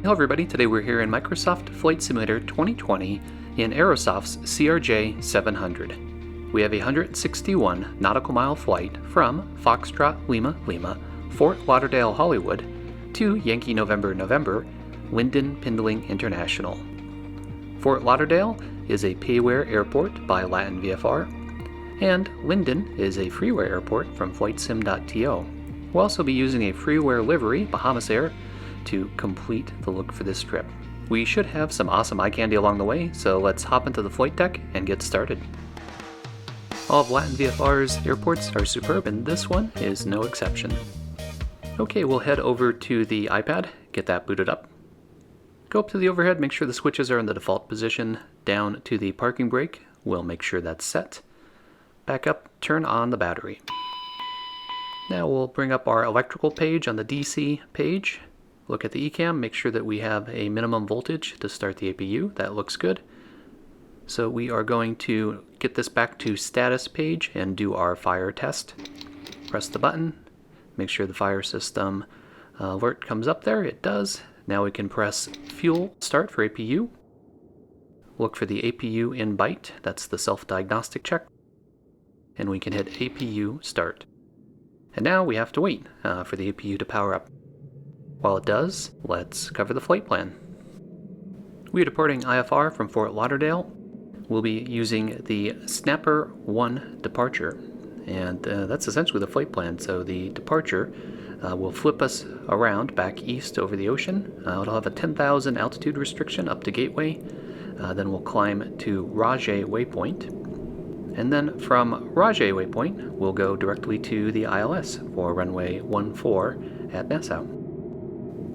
Hello everybody, today we're here in Microsoft Flight Simulator 2020 in Aerosoft's CRJ700. We have a 161 nautical mile flight from Foxtrot Lima Lima, Fort Lauderdale Hollywood to Yankee November November, Lynden Pindling International. Fort Lauderdale is a payware airport by LatinVFR, and Lynden is a freeware airport from flightsim.to. We'll also be using a freeware livery, Bahamas Air, to complete the look for this trip. We should have some awesome eye candy along the way, so let's hop into the flight deck and get started. All of LatinVFR's airports are superb, and this one is no exception. Okay, we'll head over to the iPad, get that booted up. Go up to the overhead, make sure the switches are in the default position. Down to the parking brake, we'll make sure that's set. Back up, turn on the battery. Now we'll bring up our electrical page on the DC page. Look at the ECAM, make sure that we have a minimum voltage to start the APU. That looks good. So we are going to get this back to status page and do our fire test. Press the button, make sure the fire system alert comes up there. It does. Now we can press fuel start for APU. Look for the APU in byte, that's the self-diagnostic check. And we can hit APU start. And now we have to wait for the APU to power up. While it does, let's cover the flight plan. We are departing IFR from Fort Lauderdale. We'll be using the Snapper 1 departure, and that's essentially the flight plan. So the departure will flip us around back east over the ocean. It'll have a 10,000 altitude restriction up to Gateway. Then we'll climb to Rajay Waypoint. And then from Rajay Waypoint, we'll go directly to the ILS for runway 14 at Nassau.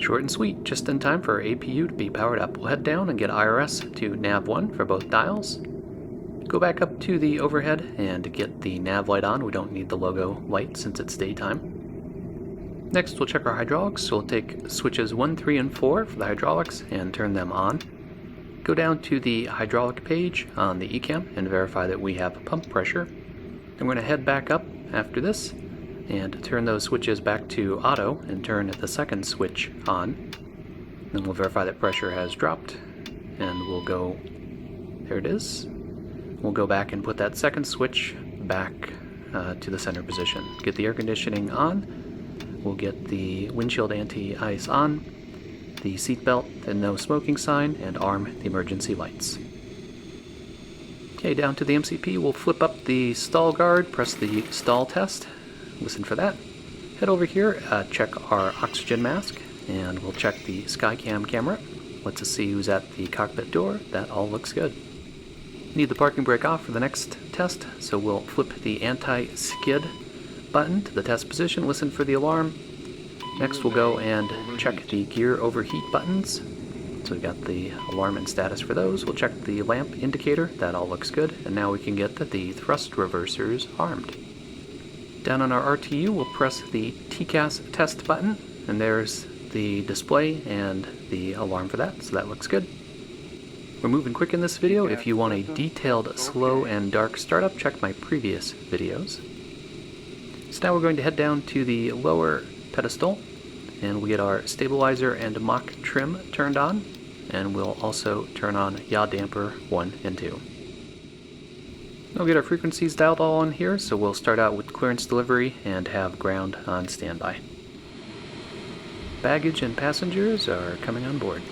Short and sweet, just in time for our APU to be powered up. We'll head down and get IRS to nav1 for both dials. Go back up to the overhead and get the nav light on. We don't need the logo light since it's daytime. Next, we'll check our hydraulics. So we'll take switches 1, 3, and 4 for the hydraulics and turn them on. Go down to the hydraulic page on the ECAM and verify that we have pump pressure. And we're going to head back up after this and turn those switches back to auto and turn the second switch on. Then we'll verify that pressure has dropped, and we'll go, there it is. We'll go back and put that second switch back to the center position. Get the air conditioning on, we'll get the windshield anti-ice on, the seatbelt and no smoking sign, and arm the emergency lights. Okay, down to the MCP, we'll flip up the stall guard, press the stall test. Listen for that. Head over here, check our oxygen mask, and we'll check the Skycam camera. Lets us see who's at the cockpit door. That all looks good. Need the parking brake off for the next test, so we'll flip the anti-skid button to the test position, listen for the alarm. Next we'll go and check the gear overheat buttons. So we've got the alarm and status for those. We'll check the lamp indicator. That all looks good. And now we can get the thrust reversers armed. Down on our RTU, we'll press the TCAS test button, and there's the display and the alarm for that, so that looks good. We're moving quick in this video. If you want a detailed, slow, and dark startup, check my previous videos. So now we're going to head down to the lower pedestal, and we get our stabilizer and Mach trim turned on, and we'll also turn on yaw damper 1 and 2. We'll get our frequencies dialed all on here, so we'll start out with clearance delivery and have ground on standby. Baggage and passengers are coming on board.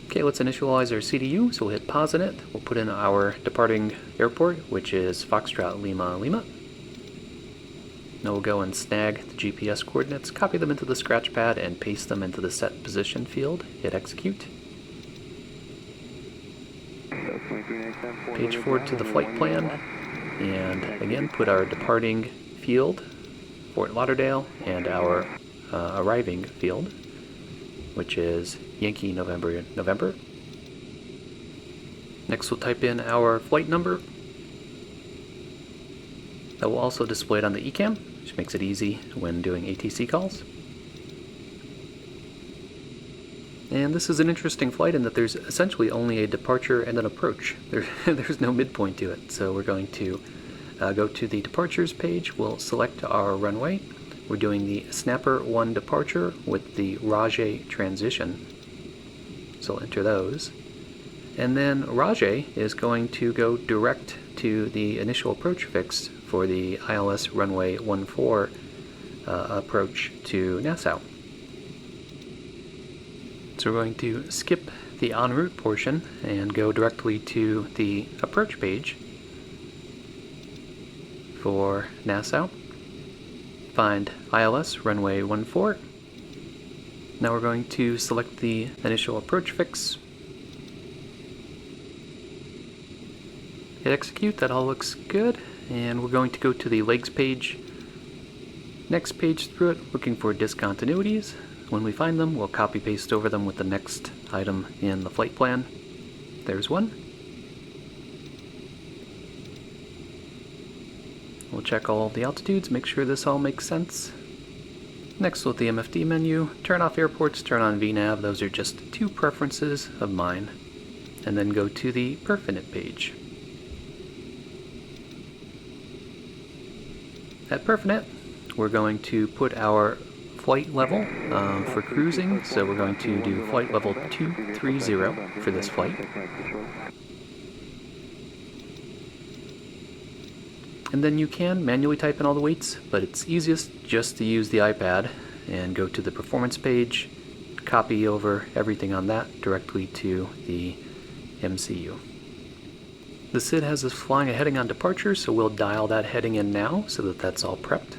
Okay, let's initialize our CDU, so we'll hit pause in it. We'll put in our departing airport, which is Foxtrot Lima Lima. Now we'll go and snag the GPS coordinates, copy them into the scratch pad, and paste them into the set position field. Hit execute. Page forward to the flight plan, and again put our departing field, Fort Lauderdale, and our arriving field, which is Yankee November November. Next we'll type in our flight number. That will also display it on the ECAM, which makes it easy when doing ATC calls. And this is an interesting flight in that there's essentially only a departure and an approach. There's no midpoint to it. So we're going to go to the departures page. We'll select our runway, we're doing the Snapper 1 departure with the Rajay transition. So I'll enter those. And then Rajay is going to go direct to the initial approach fix for the ILS runway 14 approach to Nassau. So we're going to skip the en route portion and go directly to the approach page for Nassau. Find ILS runway 14. Now we're going to select the initial approach fix. Hit execute, that all looks good, and we're going to go to the legs page. Next page through it, looking for discontinuities. When we find them, we'll copy paste over them with the next item in the flight plan. There's one. We'll check all the altitudes, make sure this all makes sense. Next, with the MFD menu, turn off airports, turn on VNAV. Those are just two preferences of mine. And then go to the Perfinite page. At Perfinite, we're going to put our flight level for cruising. So we're going to do flight level 230 for this flight. And then you can manually type in all the weights, but it's easiest just to use the iPad and go to the performance page, copy over everything on that directly to the MCU. The SID has us flying a heading on departure, so we'll dial that heading in now so that that's all prepped.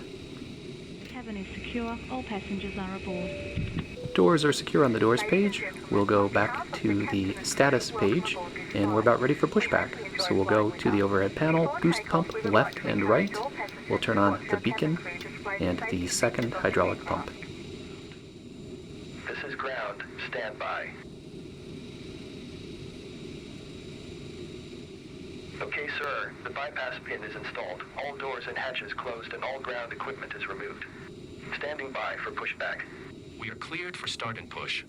Cabin is secure, all passengers are aboard. Doors are secure on the doors page. We'll go back to the status page, and we're about ready for pushback. So we'll go to the overhead panel, boost pump left and right. We'll turn on the beacon and the second hydraulic pump. This is ground. Stand by. Okay, sir. The bypass pin is installed. All doors and hatches closed and all ground equipment is removed. Standing by for pushback. We are cleared for start and push.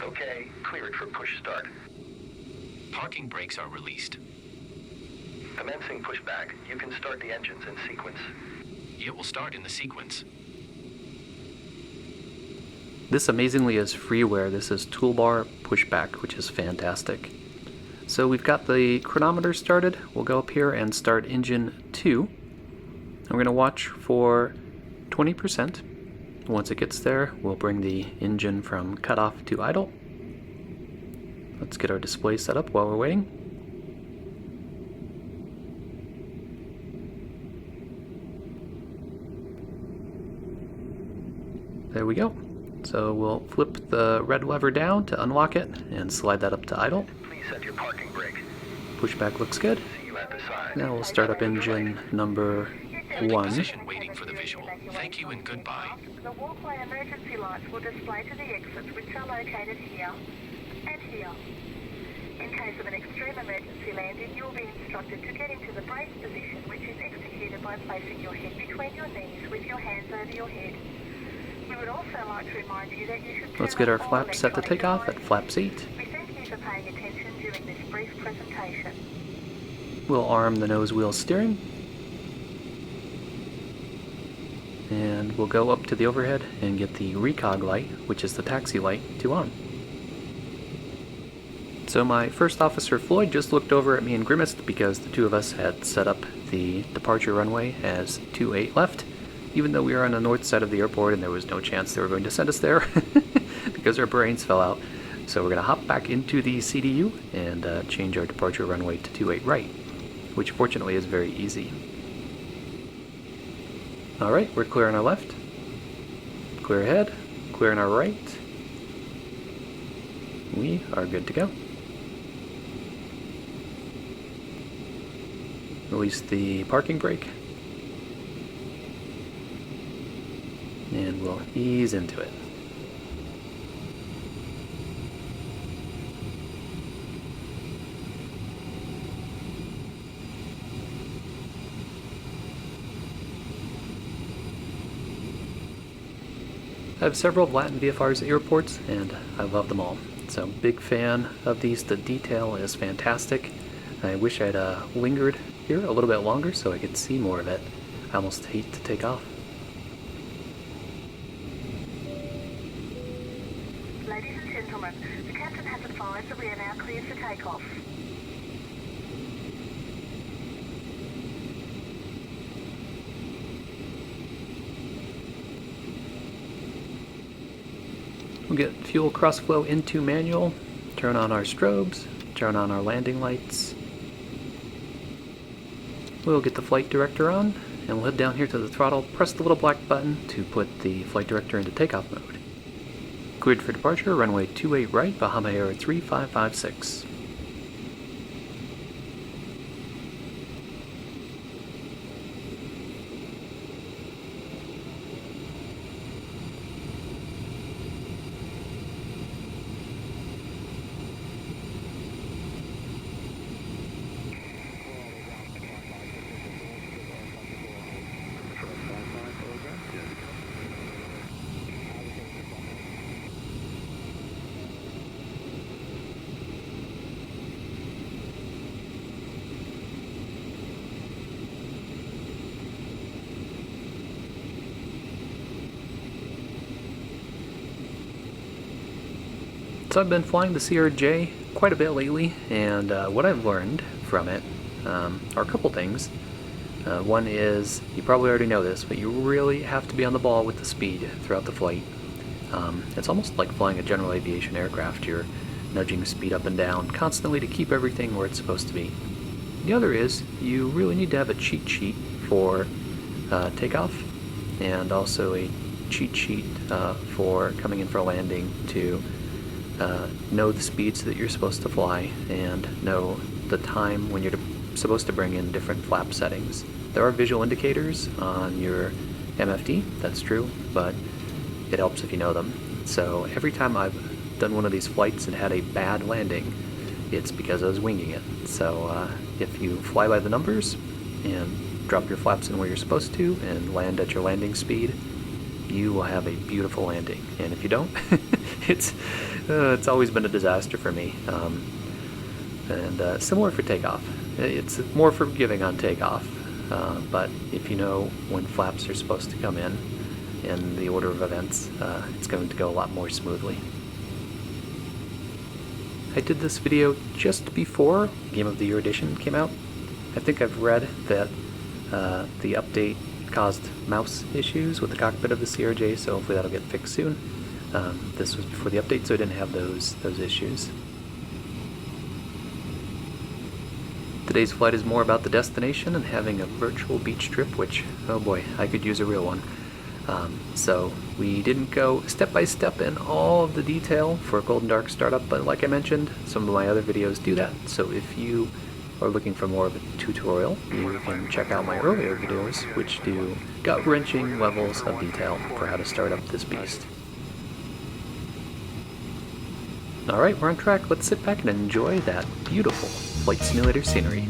Okay, cleared for push start. Parking brakes are released. Commencing pushback. You can start the engines in sequence. It will start in the sequence. This amazingly is freeware. This is toolbar pushback, which is fantastic. So we've got the chronometer started. We'll go up here and start engine 2. And we're going to watch for 20%. Once it gets there, we'll bring the engine from cutoff to idle. Let's get our display set up while we're waiting. There we go. So we'll flip the red lever down to unlock it and slide that up to idle. Please set your parking brake. Pushback looks good. See you at the side. Now we'll start up engine number Holding 1. position waiting for the visual. Thank you and goodbye. The walkway emergency lights will display to the exits, which are located here and here. In case of an extreme emergency landing, you will be instructed to get into the brace position, which is executed by placing your head between your knees with your hands over your head. We would also like to remind you that you should Let's get our flaps set to take off at flaps 8. We thank you for paying attention during this brief presentation. We'll arm the nose wheel steering. And we'll go up to the overhead and get the recog light, which is the taxi light, to on. So my first officer Floyd just looked over at me and grimaced because the two of us had set up the departure runway as 28 left, even though we were on the north side of the airport and there was no chance they were going to send us there because our brains fell out. So we're going to hop back into the CDU and change our departure runway to 28 right, which fortunately is very easy. Alright, we're clear on our left, clear ahead, clear on our right. We are good to go. Release the parking brake. And we'll ease into it. I have several of LatinVFR's airports, and I love them all. So big fan of these. The detail is fantastic. I wish I'd lingered here a little bit longer so I could see more of it. I almost hate to take off. Gentlemen, the captain has advised that we are now clear for takeoff. We'll get fuel cross-flow into manual, turn on our strobes, turn on our landing lights. We'll get the flight director on, and we'll head down here to the throttle, press the little black button to put the flight director into takeoff mode. Cleared for departure, runway 28 right, Bahama Air 3556. So I've been flying the CRJ quite a bit lately, and what I've learned from it are a couple things. One is, you probably already know this, but you really have to be on the ball with the speed throughout the flight. It's almost like flying a general aviation aircraft. You're nudging speed up and down constantly to keep everything where it's supposed to be. The other is, you really need to have a cheat sheet for takeoff, and also a cheat sheet for coming in for a landing to know the speeds that you're supposed to fly and know the time when you're supposed to bring in different flap settings. There are visual indicators on your MFD, that's true, but it helps if you know them. So every time I've done one of these flights and had a bad landing, it's because I was winging it. So if you fly by the numbers and drop your flaps in where you're supposed to and land at your landing speed, you will have a beautiful landing. And if you don't, it's always been a disaster for me. And similar for takeoff. It's more forgiving on takeoff, but if you know when flaps are supposed to come in the order of events, it's going to go a lot more smoothly. I did this video just before Game of the Year Edition came out. I think I've read that the update caused mouse issues with the cockpit of the CRJ, so hopefully that'll get fixed soon. This was before the update, so I didn't have those issues. Today's flight is more about the destination and having a virtual beach trip, which, oh boy, I could use a real one. So we didn't go step by step in all of the detail for Golden Dark Startup, but like I mentioned, some of my other videos do that. So if you are looking for more of a tutorial, you can check out my earlier videos, which do gut-wrenching levels of detail for how to start up this beast. Alright, we're on track. Let's sit back and enjoy that beautiful flight simulator scenery.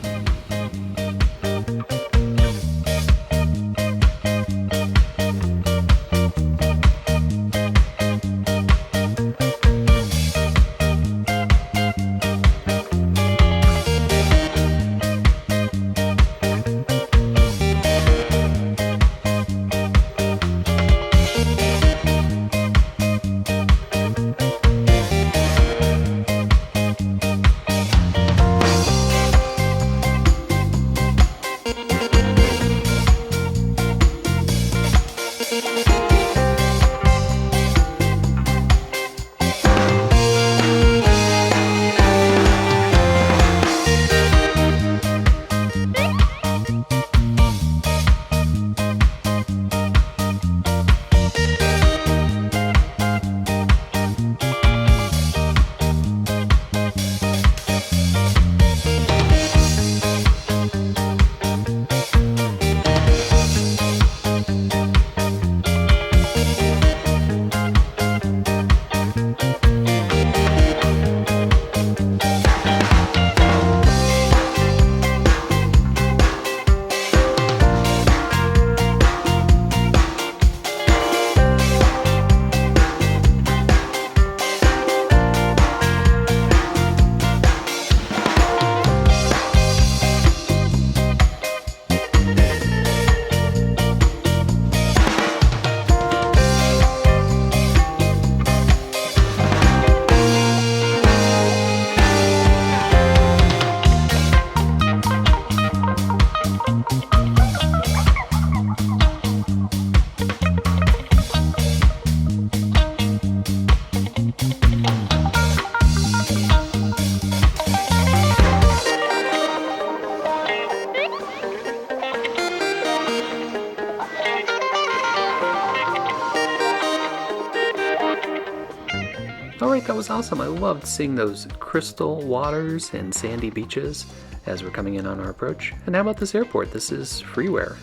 That was awesome. I loved seeing those crystal waters and sandy beaches as we're coming in on our approach. And how about this airport? This is freeware.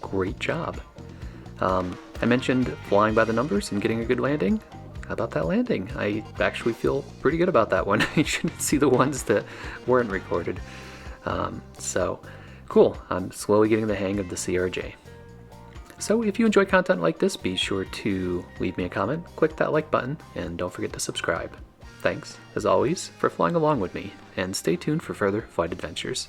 Great job. I mentioned flying by the numbers and getting a good landing. How about that landing? I actually feel pretty good about that one. You shouldn't see the ones that weren't recorded. So cool. I'm slowly getting the hang of the CRJ. So if you enjoy content like this, be sure to leave me a comment, click that like button, and don't forget to subscribe. Thanks, as always, for flying along with me, and stay tuned for further flight adventures.